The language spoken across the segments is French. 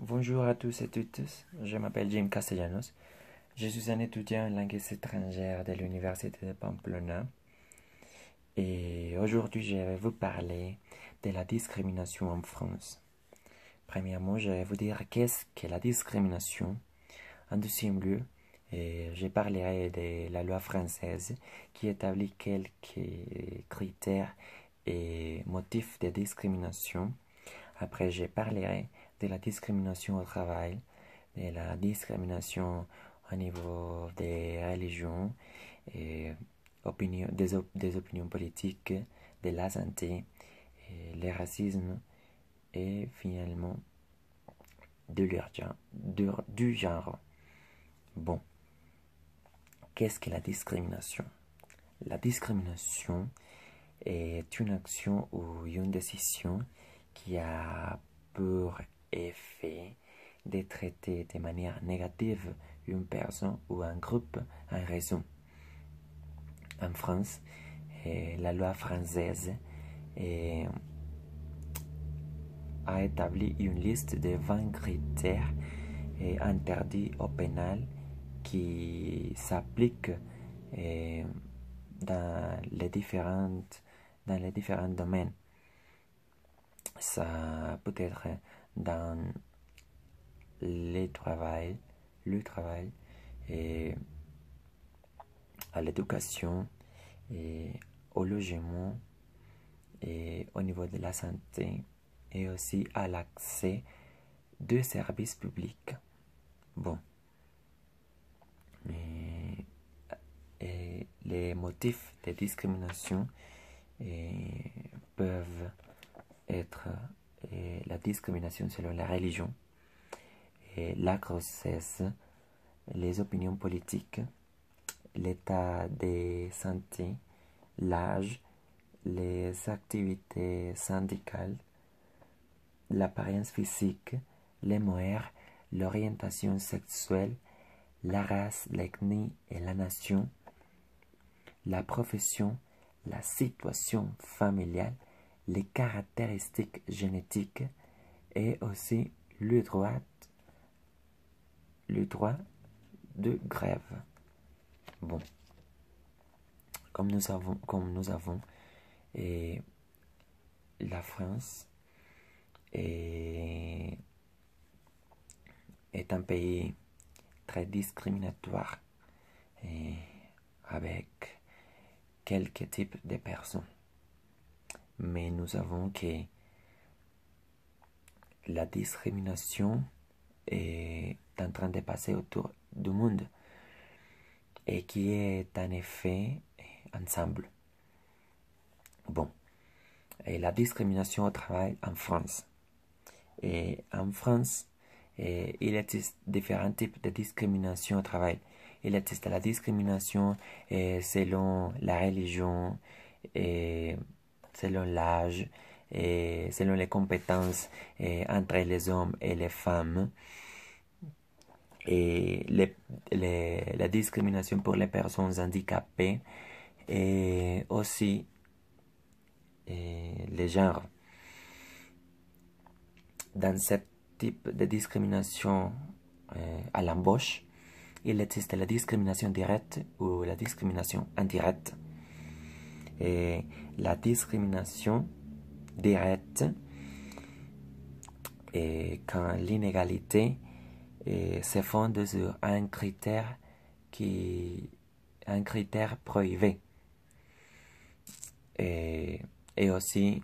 Bonjour à tous et toutes, je m'appelle Jim Castellanos, je suis un étudiant en langues étrangères de l'Université de Pamplona et aujourd'hui je vais vous parler de la discrimination en France. Premièrement, je vais vous dire qu'est-ce que la discrimination. En deuxième lieu, je parlerai de la loi française qui établit quelques critères et motifs de discrimination. Après, je parlerai de la discrimination au travail, de la discrimination au niveau des religions, et des opinions politiques, de la santé, et le racisme et finalement du genre. Bon, qu'est-ce que la discrimination? La discrimination est une action ou une décision qui a pour effet de traiter de manière négative une personne ou un groupe en raison. En France, la loi française a établi une liste de 20 critères interdits au pénal qui s'appliquent dans les différents domaines. Ça peut être dans le travail et à l'éducation et au logement et au niveau de la santé et aussi à l'accès de services publics. Bon. Et les motifs de discrimination peuvent être la discrimination selon la religion, la grossesse, les opinions politiques, l'état de santé, l'âge, les activités syndicales, l'apparence physique, les mœurs, l'orientation sexuelle, la race, l'ethnie et la nation, la profession, la situation familiale, les caractéristiques génétiques et aussi le droit de grève. Bon, comme nous avons la France est un pays très discriminatoire avec quelques types de personnes. Mais nous savons que la discrimination est en train de passer autour du monde et qui est en effet ensemble. Bon, et la discrimination au travail en France. Et en France, il existe différents types de discrimination au travail. Il existe la discrimination selon la religion, selon l'âge, selon les compétences entre les hommes et les femmes. Et la discrimination pour les personnes handicapées et aussi les genres. Dans ce type de discrimination à l'embauche, il existe la discrimination directe ou la discrimination indirecte. Et la discrimination directe est quand l'inégalité se fonde sur un critère prohibitif. Et aussi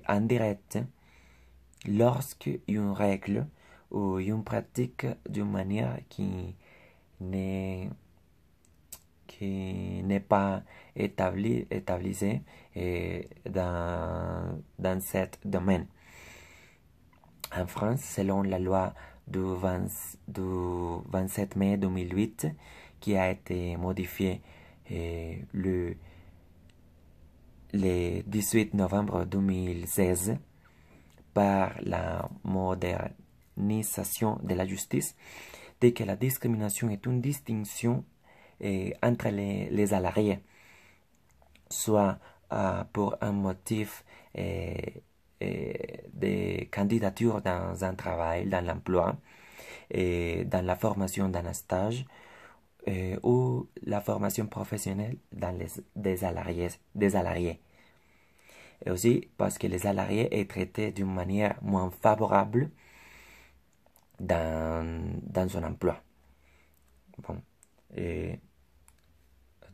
indirecte lorsque une règle ou une pratique d'une manière qui n'est pas établie dans ce domaine. En France, selon la loi du 27 mai 2008, qui a été modifiée le 18 novembre 2016 par la modernisation de la justice, dit que la discrimination est une distinction entre les salariés, soit pour un motif des candidatures dans un travail, dans l'emploi, et dans la formation d'un stage ou la formation professionnelle dans des salariés. Et aussi parce que les salariés est traité d'une manière moins favorable dans son emploi. Bon. Et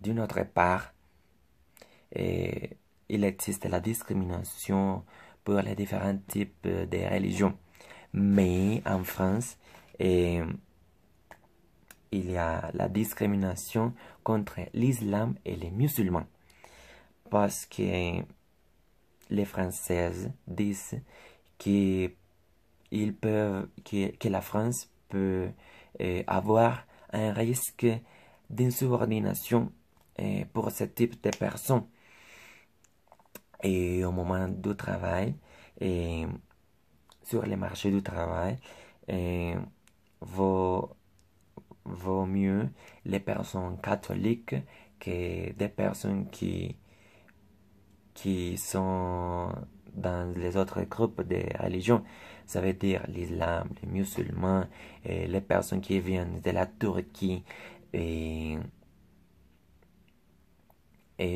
d'une autre part, il existe la discrimination pour les différents types de religions. Mais en France, il y a la discrimination contre l'islam et les musulmans. Parce que les Françaises disent que la France peut avoir un risque d'insubordination pour ce type de personnes. Et au moment du travail, et sur les marchés du travail, vaut mieux les personnes catholiques que des personnes qui sont dans les autres groupes de religions. Ça veut dire l'islam, les musulmans, et les personnes qui viennent de la Turquie et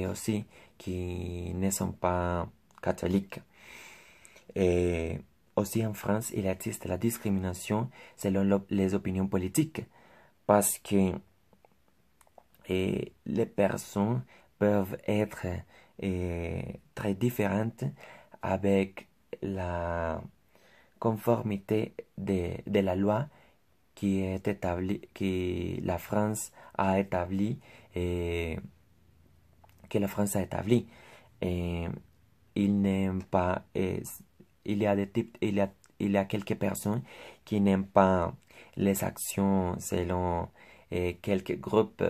aussi qui ne sont pas catholiques. Et aussi en France, il existe la discrimination selon les opinions politiques parce que les personnes peuvent être très différentes avec la conformité de la loi que la France a établie et que la France a établi. Et il n'aime pas, il y a des types, il y a quelques personnes qui n'aiment pas les actions selon quelques groupes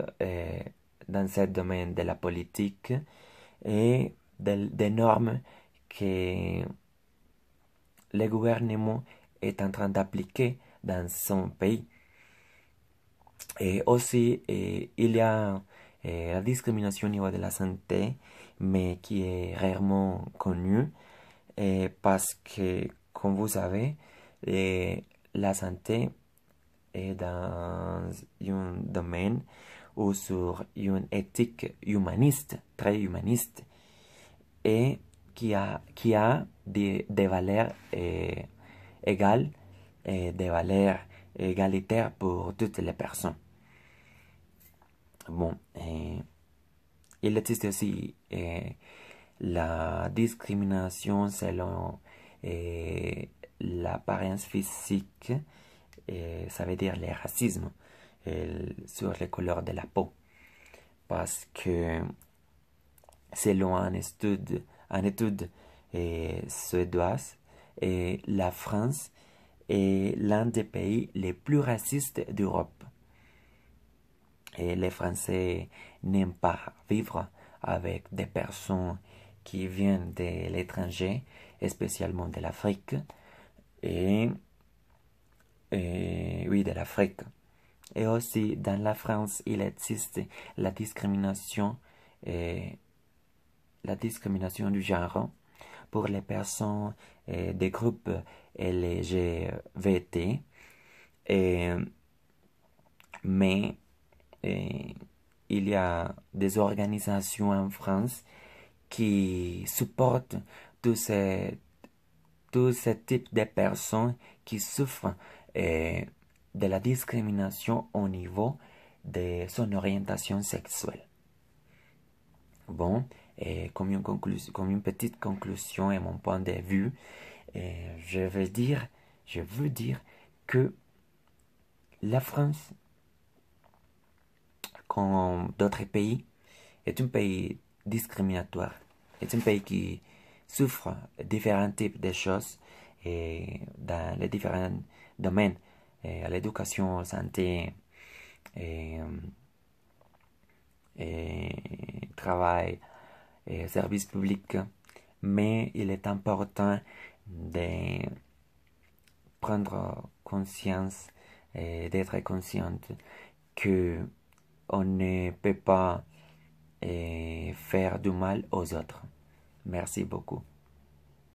dans ce domaine de la politique et des normes que le gouvernement est en train d'appliquer dans son pays. Et aussi, il y a la discrimination au niveau de la santé, mais qui est rarement connue parce que, comme vous savez, la santé est dans un domaine ou sur une éthique humaniste, très humaniste, et qui a des valeurs égales, des valeurs égalitaires pour toutes les personnes. Bon, il existe aussi la discrimination selon l'apparence physique, ça veut dire le racisme sur les couleurs de la peau. Parce que selon une étude suédoise, la France est l'un des pays les plus racistes d'Europe. Et les Français n'aiment pas vivre avec des personnes qui viennent de l'étranger, spécialement de l'Afrique. Et oui, de l'Afrique. Et aussi, dans la France, il existe la discrimination du genre pour les personnes des groupes LGBT. Mais il y a des organisations en France qui supportent tous ces types de personnes qui souffrent de la discrimination au niveau de son orientation sexuelle. Bon, comme une petite conclusion et mon point de vue, je veux dire que la France, comme d'autres pays, est un pays discriminatoire, est un pays qui souffre de différents types de choses dans les différents domaines, l'éducation, la santé, travail, services publics. Mais il est important de prendre conscience et d'être consciente que on ne peut pas faire du mal aux autres. Merci beaucoup.